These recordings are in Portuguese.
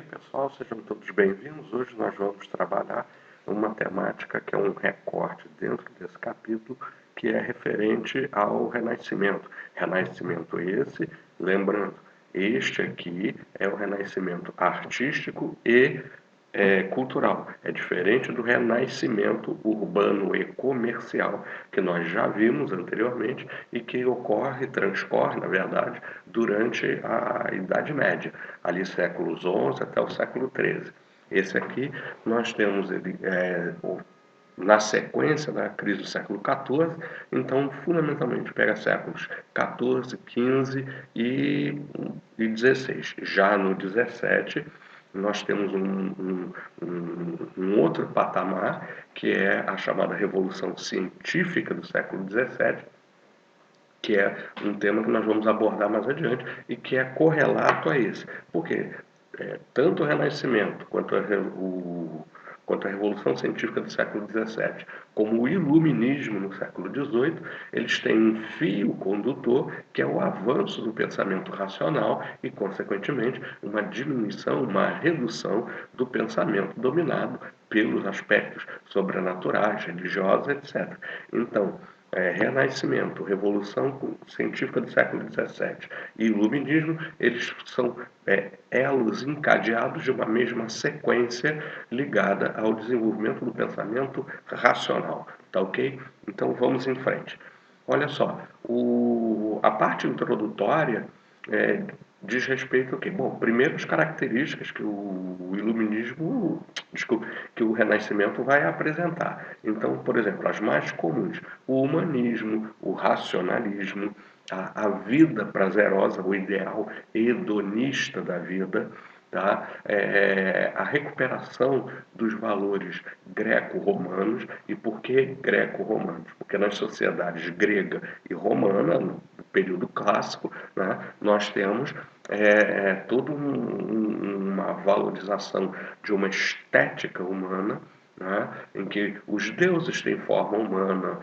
pessoal, sejam todos bem-vindos. Hoje nós vamos trabalhar uma temática que é um recorte dentro desse capítulo, que é referente ao Renascimento. Renascimento esse, lembrando, este aqui é o renascimento artístico e cultural. É diferente do renascimento urbano e comercial, que nós já vimos anteriormente e que transcorre, na verdade, durante a Idade Média, ali séculos XI até o século XIII. Esse aqui nós temos ele na sequência da crise do século XIV, então fundamentalmente pega séculos XIV, XV e XVI. Já no XVII nós temos um outro patamar, que é a chamada Revolução Científica do século XVII, que é um tema que nós vamos abordar mais adiante e que é correlato a esse. Porque tanto o Renascimento quanto a Revolução Científica do século XVII, como o Iluminismo no século XVIII, eles têm um fio condutor que é o avanço do pensamento racional e, consequentemente, uma diminuição, uma redução do pensamento dominado pelos aspectos sobrenaturais, religiosos, etc. Então, Renascimento, Revolução Científica do século XVII e Iluminismo, eles são elos encadeados de uma mesma sequência ligada ao desenvolvimento do pensamento racional. Tá ok? Então vamos em frente. Olha só, a parte introdutória diz respeito ao quê? Bom, primeiro as características que o Iluminismo, desculpa, que o Renascimento vai apresentar. Então, por exemplo, as mais comuns: o humanismo, o racionalismo, a vida prazerosa, o ideal hedonista da vida, tá? A recuperação dos valores greco-romanos. E por que greco-romanos? Porque nas sociedades grega e romana, no período clássico, né, nós temos toda uma valorização de uma estética humana, né, em que os deuses têm forma humana,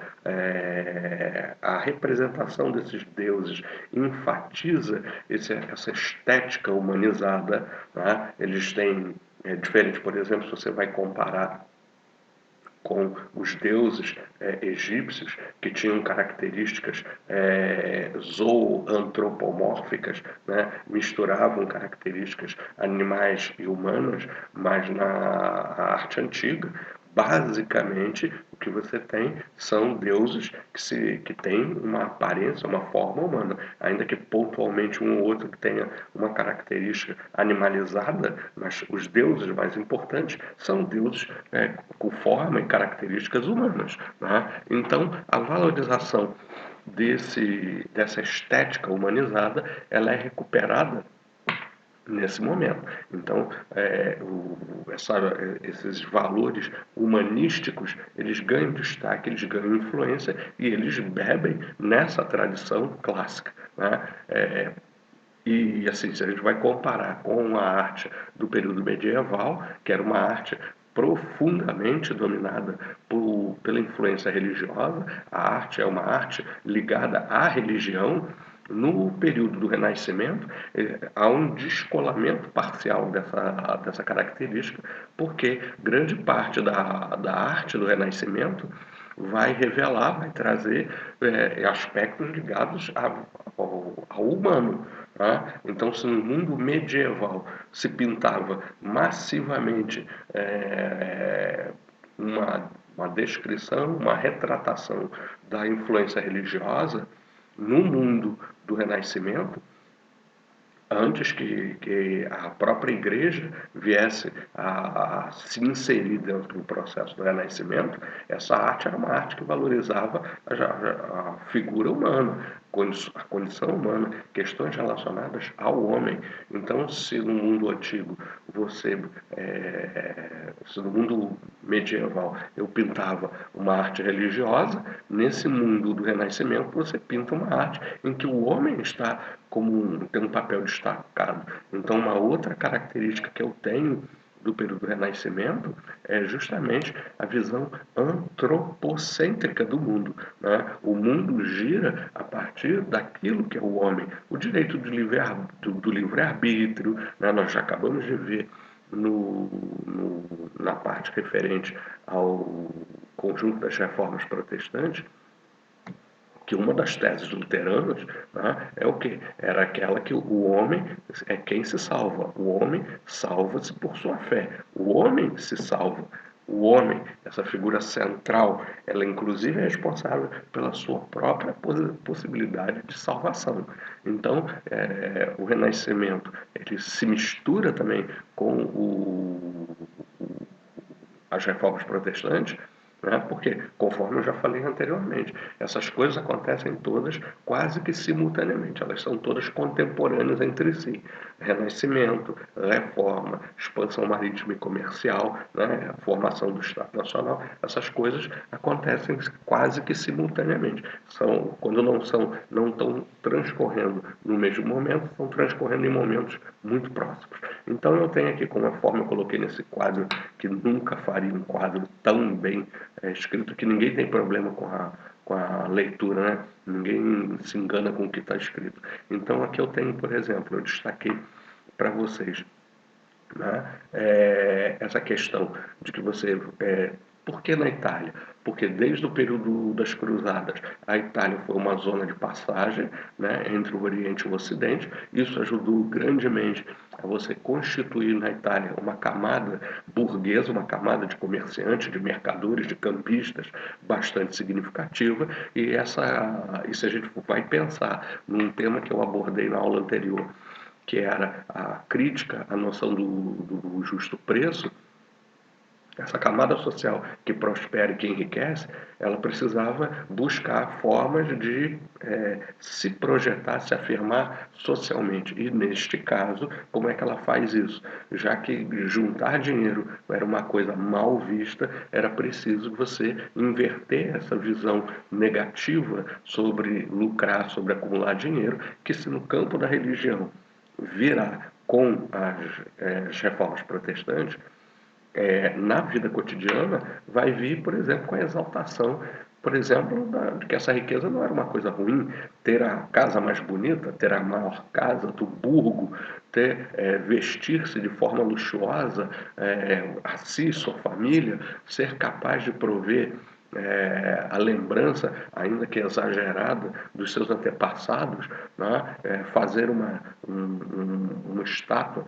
a representação desses deuses enfatiza essa estética humanizada, né. Eles têm, diferente, por exemplo, se você vai comparar com os deuses egípcios, que tinham características zoantropomórficas, né? Misturavam características animais e humanas, mas na arte antiga, basicamente, o que você tem são deuses que têm uma aparência, uma forma humana, ainda que pontualmente um ou outro que tenha uma característica animalizada, mas os deuses mais importantes são deuses com forma e características humanas, né? Então, a valorização dessa estética humanizada, ela é recuperada nesse momento. Então, esses valores humanísticos, eles ganham destaque, eles ganham influência e eles bebem nessa tradição clássica, né? E assim, se a gente vai comparar com a arte do período medieval, que era uma arte profundamente dominada pela influência religiosa, a arte é uma arte ligada à religião. No período do Renascimento, há um descolamento parcial dessa característica, porque grande parte da arte do Renascimento vai revelar, vai trazer aspectos ligados ao humano. Tá? Então, se no mundo medieval se pintava massivamente uma descrição, uma retratação da influência religiosa, no mundo do Renascimento, antes que a própria igreja viesse a se inserir dentro do processo do Renascimento, essa arte era uma arte que valorizava a figura humana, a condição humana, questões relacionadas ao homem. Então, se no mundo antigo se no mundo medieval eu pintava uma arte religiosa, nesse mundo do Renascimento você pinta uma arte em que o homem tem um papel destacado. Então, uma outra característica que eu tenho do período do Renascimento é justamente a visão antropocêntrica do mundo, né? O mundo gira a partir daquilo que é o homem, o direito do livre-arbítrio, né? Nós já acabamos de ver na parte referente ao conjunto das reformas protestantes, que uma das teses luteranas, né, é o quê? Era aquela que o homem é quem se salva. O homem salva-se por sua fé. O homem se salva. O homem, essa figura central, ela inclusive é responsável pela sua própria possibilidade de salvação. Então, o Renascimento ele se mistura também com as reformas protestantes, né? Porque, conforme eu já falei anteriormente, essas coisas acontecem todas quase que simultaneamente, elas são todas contemporâneas entre si. Renascimento, reforma, expansão marítima e comercial, né? A formação do Estado Nacional, essas coisas acontecem quase que simultaneamente. Quando não estão transcorrendo no mesmo momento, estão transcorrendo em momentos muito próximos. Então eu tenho aqui, conforme eu coloquei nesse quadro, que nunca faria um quadro tão bem escrito, que ninguém tem problema com a leitura, né? Ninguém se engana com o que está escrito. Então aqui eu tenho, por exemplo, eu destaquei para vocês, né? Essa questão de que você... por que na Itália? Porque desde o período das Cruzadas, a Itália foi uma zona de passagem, né, entre o Oriente e o Ocidente. Isso ajudou grandemente a você constituir na Itália uma camada burguesa, uma camada de comerciantes, de mercadores, de campistas bastante significativa. E se a gente vai pensar num tema que eu abordei na aula anterior, que era a crítica à noção do justo preço, essa camada social que prospera e que enriquece, ela precisava buscar formas de se projetar, se afirmar socialmente. E, neste caso, como é que ela faz isso? Já que juntar dinheiro era uma coisa mal vista, era preciso você inverter essa visão negativa sobre lucrar, sobre acumular dinheiro, que se no campo da religião virar com as reformas protestantes, na vida cotidiana, vai vir, por exemplo, com a exaltação, por exemplo, de que essa riqueza não era uma coisa ruim, ter a casa mais bonita, ter a maior casa do burgo, vestir-se de forma luxuosa, a si, sua família, ser capaz de prover a lembrança, ainda que exagerada, dos seus antepassados, né? Fazer uma estátua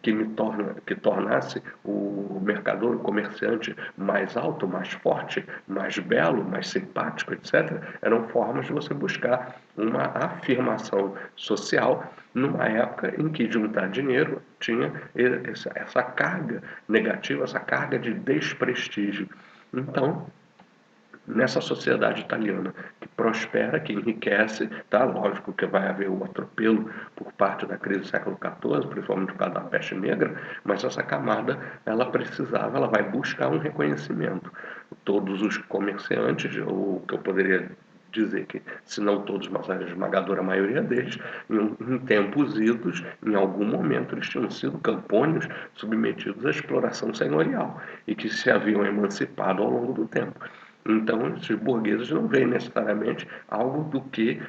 que tornasse o mercador, o comerciante mais alto, mais forte, mais belo, mais simpático, etc., eram formas de você buscar uma afirmação social numa época em que juntar dinheiro tinha essa carga negativa, essa carga de desprestígio. Então, nessa sociedade italiana que prospera, que enriquece, tá? Lógico que vai haver o atropelo por parte da crise do século XIV, principalmente por causa da peste negra, mas essa camada, ela vai buscar um reconhecimento. Todos os comerciantes, ou que eu poderia dizer que, se não todos, mas a esmagadora maioria deles, em tempos idos, em algum momento, eles tinham sido campônios submetidos à exploração senhorial e que se haviam emancipado ao longo do tempo. Então, esses burgueses não veem necessariamente algo do que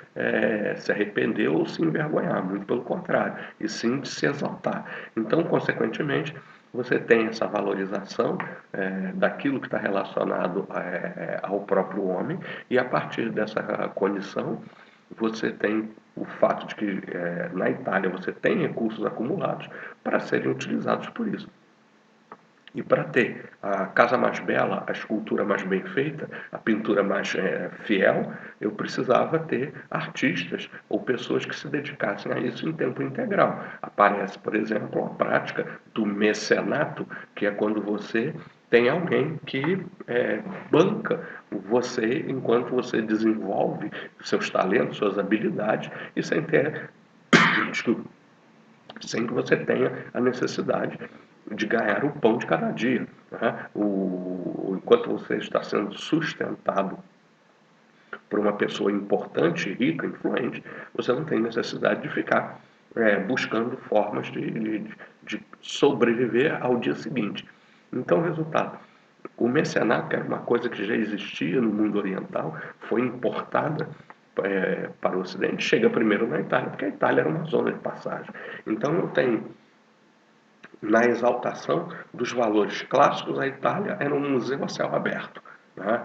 se arrepender ou se envergonhar, muito pelo contrário, e sim de se exaltar. Então, consequentemente, você tem essa valorização daquilo que está relacionado ao próprio homem, e a partir dessa condição, você tem o fato de que na Itália você tem recursos acumulados para serem utilizados por isso. E para ter a casa mais bela, a escultura mais bem feita, a pintura mais fiel, eu precisava ter artistas ou pessoas que se dedicassem a isso em tempo integral. Aparece, por exemplo, a prática do mecenato, que é quando você tem alguém que banca você enquanto você desenvolve seus talentos, suas habilidades, e sem ter, desculpa, sem que você tenha a necessidade de ganhar o pão de cada dia. Né? Enquanto você está sendo sustentado por uma pessoa importante, rica, influente, você não tem necessidade de ficar buscando formas de sobreviver ao dia seguinte. Então, resultado, o mecenato, que era uma coisa que já existia no mundo oriental, foi importada para o Ocidente, chega primeiro na Itália, porque a Itália era uma zona de passagem. Então eu tenho na exaltação dos valores clássicos, a Itália era um museu a céu aberto. Né?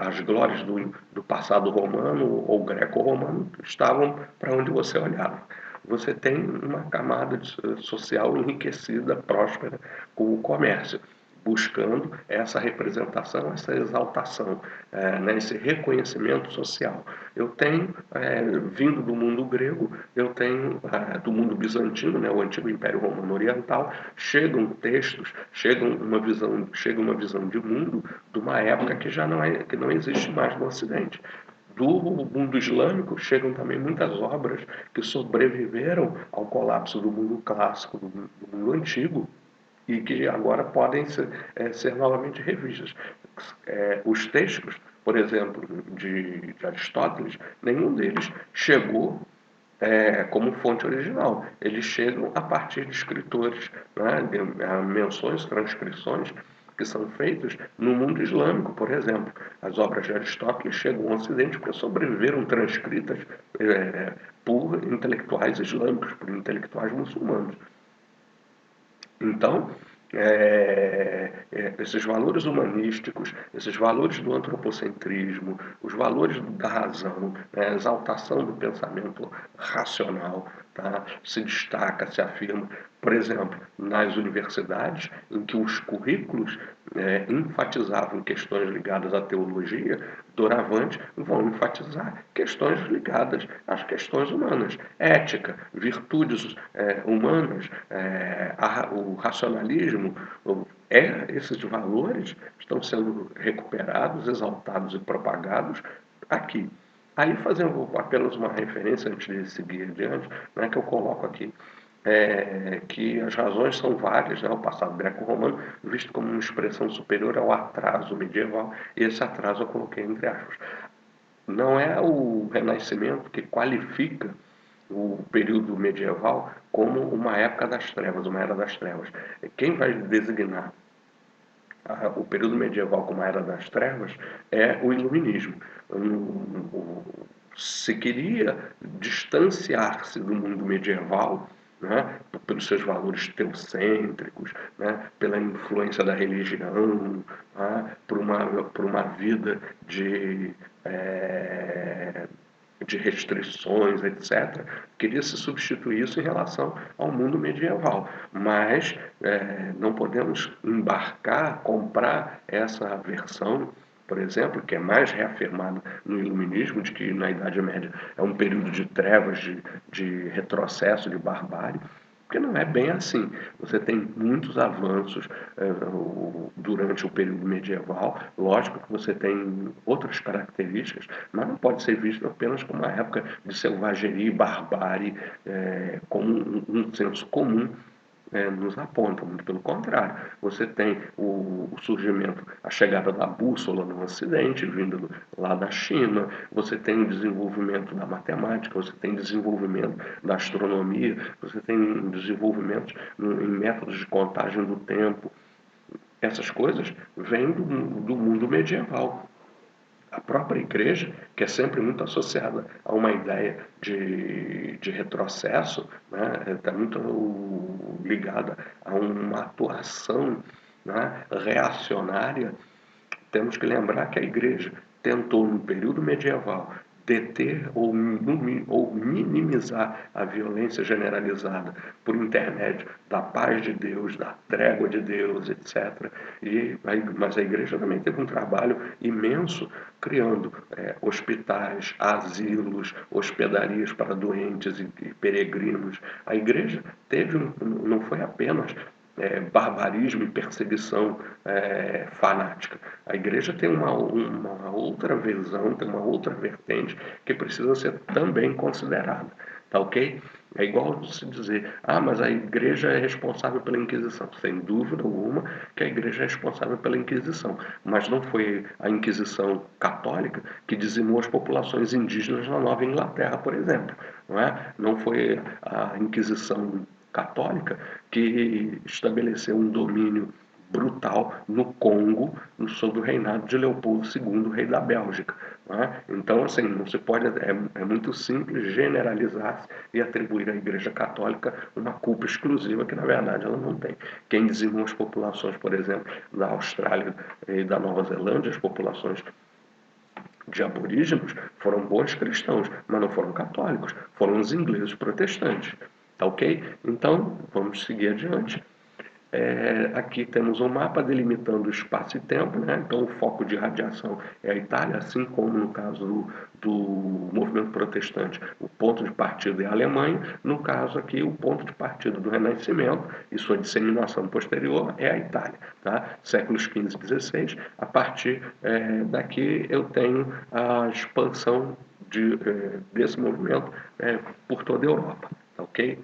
As glórias do passado romano ou greco-romano estavam para onde você olhava. Você tem uma camada social enriquecida, próspera, com o comércio, buscando essa representação, essa exaltação, né, esse reconhecimento social. Eu tenho, vindo do mundo grego, eu tenho do mundo bizantino, né, o antigo Império Romano Oriental, chegam textos, chega uma visão de mundo de uma época que já que não existe mais no Ocidente. Do mundo islâmico chegam também muitas obras que sobreviveram ao colapso do mundo clássico, do mundo antigo, e que agora podem ser novamente revistas. Os textos, por exemplo, de Aristóteles, nenhum deles chegou como fonte original. Eles chegam a partir de escritores, né, menções, transcrições que são feitas no mundo islâmico, por exemplo. As obras de Aristóteles chegam ao Ocidente porque sobreviveram transcritas por intelectuais islâmicos, por intelectuais muçulmanos. Então, esses valores humanísticos, esses valores do antropocentrismo, os valores da razão, né, a exaltação do pensamento racional, tá, se destaca, se afirma. Por exemplo, nas universidades, em que os currículos enfatizavam questões ligadas à teologia, doravante vão enfatizar questões ligadas às questões humanas, ética, virtudes humanas, o racionalismo. Esses valores estão sendo recuperados, exaltados e propagados aqui. Aí, fazendo apenas uma referência antes de seguir adiante, né, que eu coloco aqui, que as razões são várias, né? O passado greco-romano visto como uma expressão superior ao atraso medieval, e esse atraso eu coloquei entre aspas. Não é o Renascimento que qualifica o período medieval como uma época das trevas, uma era das trevas. Quem vai designar o período medieval como a Era das Trevas é o Iluminismo. Se queria distanciar-se do mundo medieval, né, pelos seus valores teocêntricos, né, pela influência da religião, né, por uma vida de restrições, etc., queria se substituir isso em relação ao mundo medieval. Mas não podemos embarcar, comprar essa versão, por exemplo, que é mais reafirmada no Iluminismo, de que na Idade Média é um período de trevas, de retrocesso, de barbárie, porque não é bem assim. Você tem muitos avanços durante o período medieval. Lógico que você tem outras características, mas não pode ser visto apenas como uma época de selvageria e barbárie, como um senso comum nos aponta, muito pelo contrário. Você tem o surgimento, a chegada da bússola no Ocidente, vindo lá da China, você tem o desenvolvimento da matemática, você tem desenvolvimento da astronomia, você tem desenvolvimento em métodos de contagem do tempo. Essas coisas vêm do mundo medieval. A própria igreja, que é sempre muito associada a uma ideia de retrocesso, né, está muito ligada a uma atuação, né, reacionária. Temos que lembrar que a igreja tentou, no período medieval, deter ou minimizar a violência generalizada por intermédio da paz de Deus, da trégua de Deus, etc. Mas a igreja também teve um trabalho imenso criando hospitais, asilos, hospedarias para doentes e peregrinos. A igreja não foi apenas barbarismo e perseguição fanática. A igreja tem uma outra visão, tem uma outra vertente que precisa ser também considerada. Tá ok? É igual se dizer, mas a igreja é responsável pela Inquisição. Sem dúvida alguma que a igreja é responsável pela Inquisição. Mas não foi a Inquisição católica que dizimou as populações indígenas na Nova Inglaterra, por exemplo. Não é? Não foi a Inquisição católica que estabeleceu um domínio brutal no Congo, sob o reinado de Leopoldo II, rei da Bélgica. Né? Então, assim, não se pode, é muito simples generalizar e atribuir à Igreja Católica uma culpa exclusiva que, na verdade, ela não tem. Quem dizimou as populações, por exemplo, da Austrália e da Nova Zelândia, as populações de aborígenos, foram bons cristãos, mas não foram católicos, foram os ingleses protestantes. Tá ok? Então, vamos seguir adiante. Aqui temos um mapa delimitando o espaço e tempo, né? Então o foco de radiação é a Itália, assim como no caso do movimento protestante, o ponto de partida é a Alemanha, no caso aqui o ponto de partida do Renascimento e sua disseminação posterior é a Itália, tá? Séculos XV e XVI, a partir daqui eu tenho a expansão desse movimento por toda a Europa, tá ok?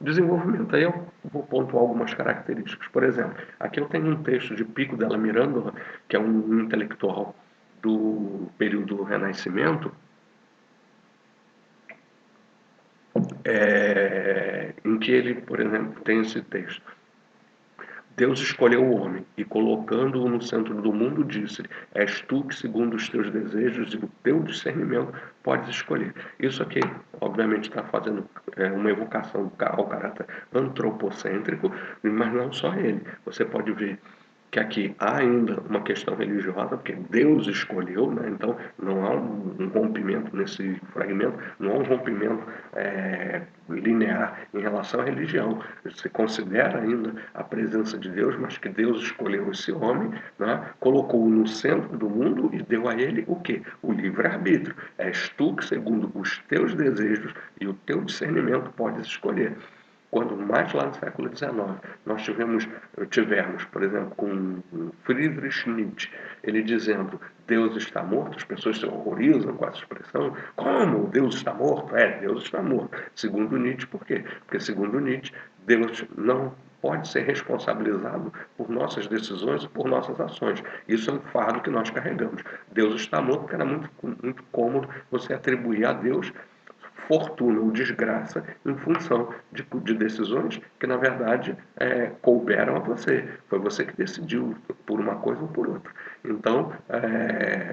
Desenvolvimento, aí eu vou pontuar algumas características. Por exemplo, aqui eu tenho um texto de Pico della Mirandola, que é um intelectual do período do Renascimento, em que ele, por exemplo, tem esse texto. Deus escolheu o homem e, colocando-o no centro do mundo, disse-lhe: És tu que, segundo os teus desejos e o teu discernimento, podes escolher. Isso aqui, obviamente, está fazendo uma evocação ao caráter antropocêntrico, mas não só ele. Você pode ver que aqui há ainda uma questão religiosa, porque Deus escolheu, né? Então não há um rompimento nesse fragmento, não há um rompimento linear em relação à religião. Se considera ainda a presença de Deus, mas que Deus escolheu esse homem, né? Colocou-o no centro do mundo e deu a ele o quê? O livre-arbítrio. És tu que, segundo os teus desejos e o teu discernimento, podes escolher. Quando mais lá no século XIX nós tivermos, por exemplo, com Friedrich Nietzsche, ele dizendo Deus está morto, as pessoas se horrorizam com essa expressão. Como? Deus está morto? Deus está morto. Segundo Nietzsche, por quê? Porque, segundo Nietzsche, Deus não pode ser responsabilizado por nossas decisões e por nossas ações. Isso é um fardo que nós carregamos. Deus está morto porque era muito cômodo você atribuir a Deus fortuna ou desgraça em função de decisões que, na verdade, couberam a você. Foi você que decidiu por uma coisa ou por outra. Então,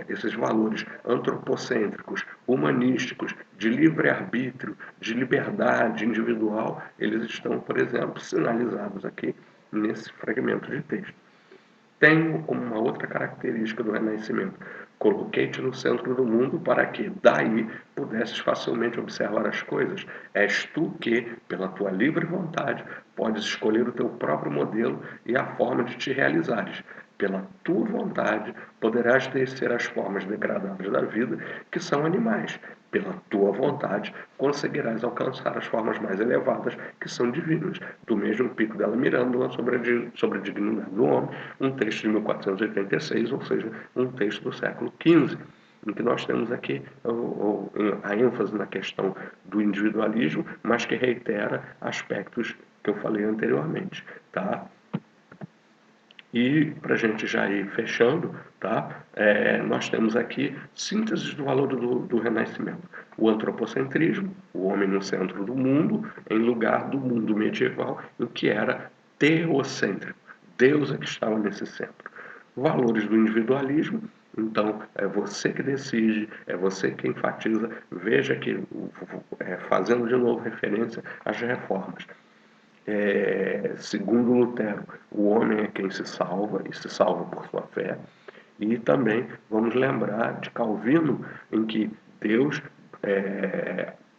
esses valores antropocêntricos, humanísticos, de livre-arbítrio, de liberdade individual, eles estão, por exemplo, sinalizados aqui nesse fragmento de texto. Tenho como uma outra característica do Renascimento: coloquei-te no centro do mundo para que, daí, pudesses facilmente observar as coisas. És tu que, pela tua livre vontade, podes escolher o teu próprio modelo e a forma de te realizares. Pela tua vontade, poderás descer as formas degradáveis da vida, que são animais. Pela tua vontade, conseguirás alcançar as formas mais elevadas, que são divinas. Do mesmo Pico della Mirandola, sobre a dignidade do homem, um texto de 1486, ou seja, um texto do século XV, em que nós temos aqui a ênfase na questão do individualismo, mas que reitera aspectos que eu falei anteriormente, tá? E para a gente já ir fechando, tá? Nós temos aqui sínteses do valor do Renascimento. O antropocentrismo, o homem no centro do mundo, em lugar do mundo medieval, em que era teocêntrico. Deus é que estava nesse centro. Valores do individualismo, então é você que decide, é você que enfatiza. Veja que, fazendo de novo referência às reformas, segundo Lutero, o homem é quem se salva e se salva por sua fé. E também vamos lembrar de Calvino, em que Deus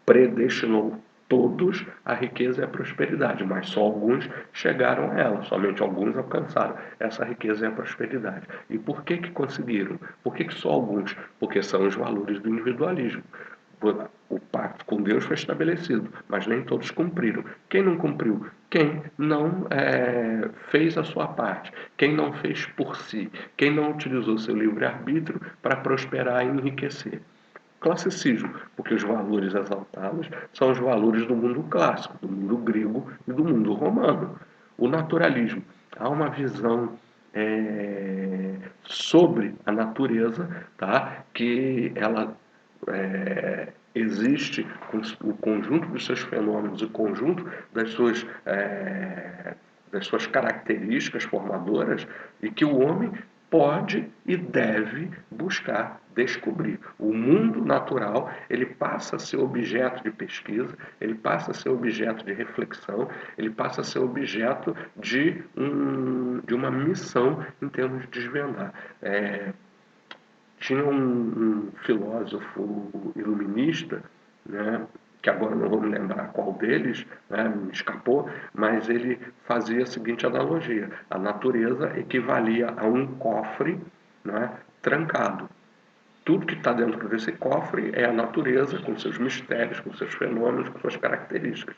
predestinou todos à riqueza e à prosperidade, mas só alguns chegaram a ela, somente alguns alcançaram essa riqueza e a prosperidade. E por que que conseguiram? Por que que só alguns? Porque são os valores do individualismo. O pacto com Deus foi estabelecido, mas nem todos cumpriram. Quem não cumpriu? Quem não fez a sua parte, quem não fez por si, quem não utilizou seu livre-arbítrio para prosperar e enriquecer. Classicismo, porque os valores exaltados são os valores do mundo clássico, do mundo grego e do mundo romano. O naturalismo, há uma visão sobre a natureza, tá? Que ela existe com o conjunto dos seus fenômenos, o conjunto das suas das suas características formadoras e que o homem pode e deve buscar descobrir. O mundo natural, ele passa a ser objeto de pesquisa, ele passa a ser objeto de reflexão, ele passa a ser objeto de uma missão em termos de desvendar. Tinha um filósofo iluminista, né, que agora não vou me lembrar qual deles, né, me escapou, mas ele fazia a seguinte analogia: a natureza equivalia a um cofre, né, trancado. Tudo que está dentro desse cofre é a natureza, com seus mistérios, com seus fenômenos, com suas características.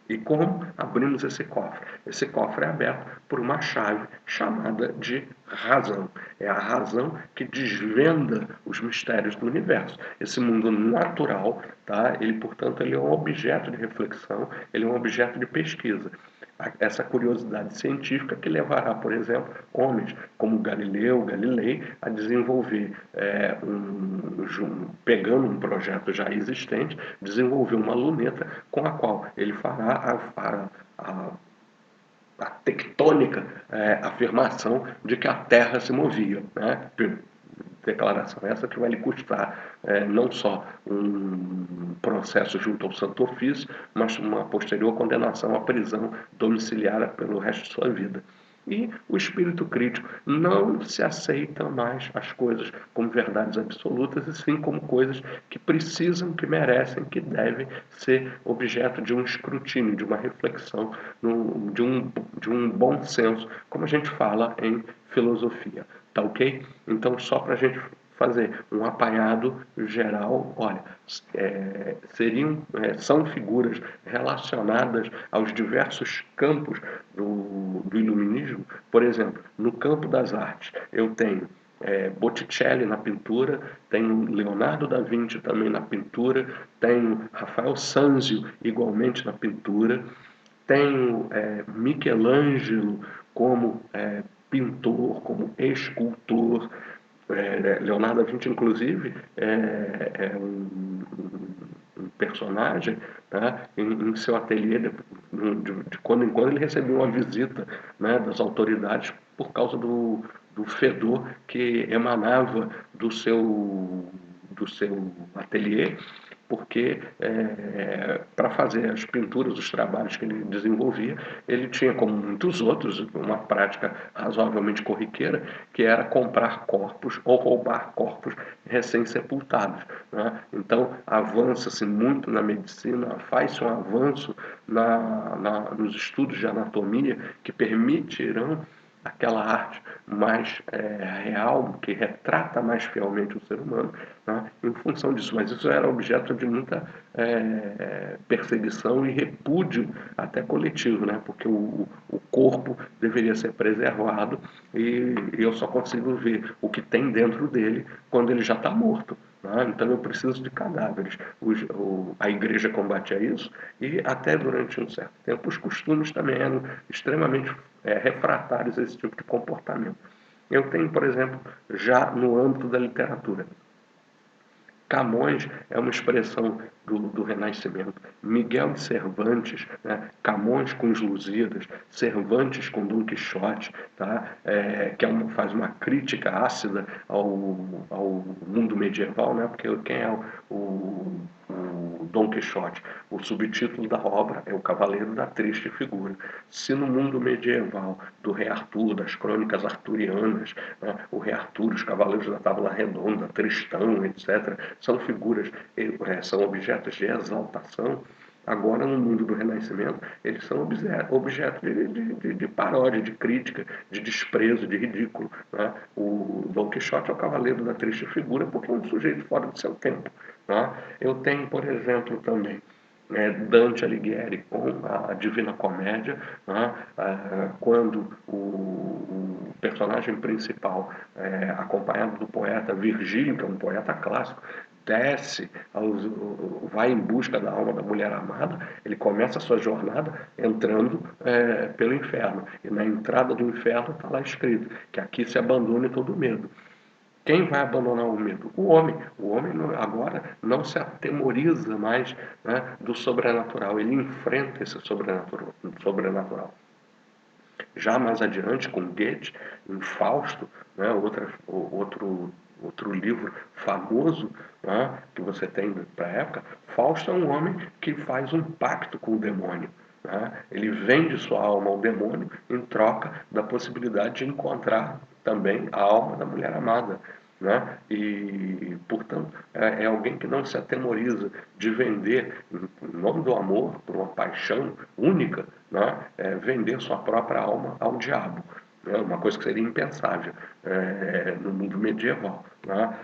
E como abrimos esse cofre? Esse cofre é aberto por uma chave chamada de razão. É a razão que desvenda os mistérios do universo. Esse mundo natural, tá? Ele, portanto, ele é um objeto de reflexão, ele é um objeto de pesquisa. Essa curiosidade científica que levará, por exemplo, homens como Galileu, Galilei, a desenvolver, pegando um projeto já existente, desenvolver uma luneta com a qual ele fará a tectônica afirmação de que a Terra se movia, né? Declaração essa que vai lhe custar não só um processo junto ao Santo Ofício, mas uma posterior condenação à prisão domiciliar pelo resto de sua vida. E o espírito crítico não se aceita mais as coisas como verdades absolutas, e sim como coisas que precisam, que merecem, que devem ser objeto de um escrutínio, de uma reflexão, de um bom senso, como a gente fala em filosofia. Tá ok? Então, só para a gente fazer um apanhado geral, olha, são figuras relacionadas aos diversos campos do iluminismo. Por exemplo, no campo das artes, eu tenho Botticelli na pintura, tenho Leonardo da Vinci também na pintura, tenho Rafael Sanzio igualmente na pintura, tenho Michelangelo como pintor, como escultor. Leonardo da Vinci, inclusive, um personagem, tá? Em seu ateliê, de quando em quando ele recebeu uma visita, né, das autoridades por causa do fedor que emanava do seu ateliê, porque para fazer as pinturas, os trabalhos que ele desenvolvia, ele tinha, como muitos outros, uma prática razoavelmente corriqueira, que era comprar corpos ou roubar corpos recém-sepultados, né? Então, avança-se muito na medicina, faz-se um avanço nos estudos de anatomia que permitirão aquela arte mais real, que retrata mais fielmente o ser humano, né, em função disso. Mas isso era objeto de muita perseguição e repúdio até coletivo, né, porque o corpo deveria ser preservado e eu só consigo ver o que tem dentro dele quando ele já está morto. Então eu preciso de cadáveres. A igreja combatia isso e até durante um certo tempo os costumes também eram extremamente refratários a esse tipo de comportamento. Eu tenho, por exemplo, já no âmbito da literatura, Camões é uma expressão do Renascimento. Miguel de Cervantes, né? Camões com os Lusíadas, Cervantes com Dom Quixote, tá? Que faz uma crítica ácida ao mundo medieval, né? Porque quem é o Dom Quixote? O subtítulo da obra é O Cavaleiro da Triste Figura. Se no mundo medieval, do Rei Arthur, das crônicas arturianas, né? O Rei Arthur, os Cavaleiros da Tábua Redonda, Tristão, etc., são figuras, são objetos de exaltação. Agora, no mundo do Renascimento, eles são objeto de paródia, de crítica, de desprezo, de ridículo, né? O Dom Quixote é o cavaleiro da triste figura porque é um sujeito fora do seu tempo, né? Eu tenho, por exemplo, também Dante Alighieri com a Divina Comédia, né? Quando o personagem principal, acompanhado do poeta Virgílio, que é um poeta clássico, desce, vai em busca da alma da mulher amada, ele começa a sua jornada entrando pelo inferno. E na entrada do inferno está lá escrito que aqui se abandone todo medo. Quem vai abandonar o medo? O homem. O homem agora não se atemoriza mais, né, do sobrenatural. Ele enfrenta esse sobrenatural. Já mais adiante, com Goethe, em Fausto, né, outro livro famoso, né, que você tem para a época, Fausto é um homem que faz um pacto com o demônio. Né? Ele vende sua alma ao demônio em troca da possibilidade de encontrar também a alma da mulher amada. Né? E, portanto, é alguém que não se atemoriza de vender, em nome do amor, por uma paixão única, né? Vender sua própria alma ao diabo. Né? Uma coisa que seria impensável no mundo medieval. Né?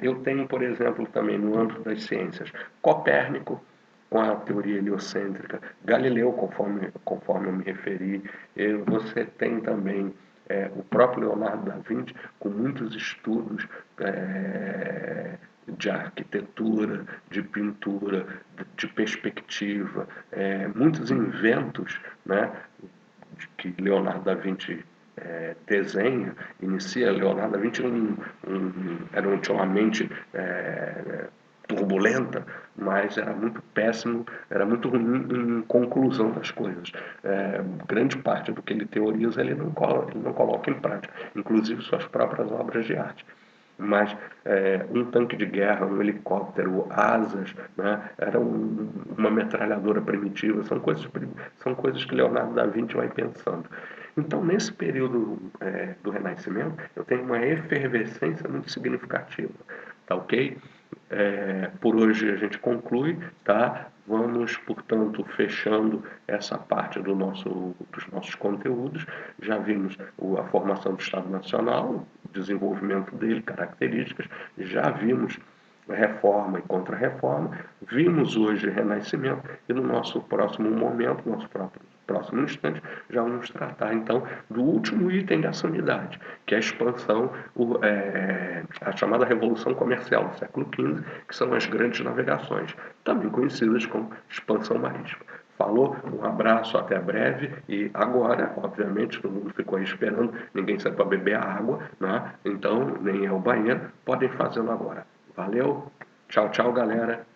Eu tenho, por exemplo, também no âmbito das ciências, Copérnico, com a teoria heliocêntrica, Galileu, conforme eu me referi, você tem também o próprio Leonardo da Vinci, com muitos estudos de arquitetura, de pintura, de perspectiva, muitos inventos, né, que Leonardo da Vinci desenha, inicia. Leonardo da Vinci tinha uma mente turbulenta, mas era muito péssimo, era muito ruim em conclusão das coisas. Grande parte do que ele teoriza ele não coloca em prática, inclusive suas próprias obras de arte. Mas um tanque de guerra, um helicóptero, asas, né, era uma metralhadora primitiva, são coisas que Leonardo da Vinci vai pensando. Então, nesse período do Renascimento, eu tenho uma efervescência muito significativa, tá ok? Por hoje a gente conclui, tá? Vamos, portanto, fechando essa parte dos nossos conteúdos. Já vimos a formação do Estado Nacional, o desenvolvimento dele, características, já vimos reforma e contra-reforma, vimos hoje renascimento e no nosso próximo momento, nosso próximo instante, já vamos tratar então do último item dessa unidade, que é a expansão, a chamada Revolução Comercial do século XV, que são as grandes navegações, também conhecidas como expansão marítima. Falou, um abraço, até breve. E agora, obviamente, todo mundo ficou aí esperando, ninguém saiu para beber a água, né? Então nem é o banheiro, podem fazê-lo agora. Valeu, tchau, tchau, galera.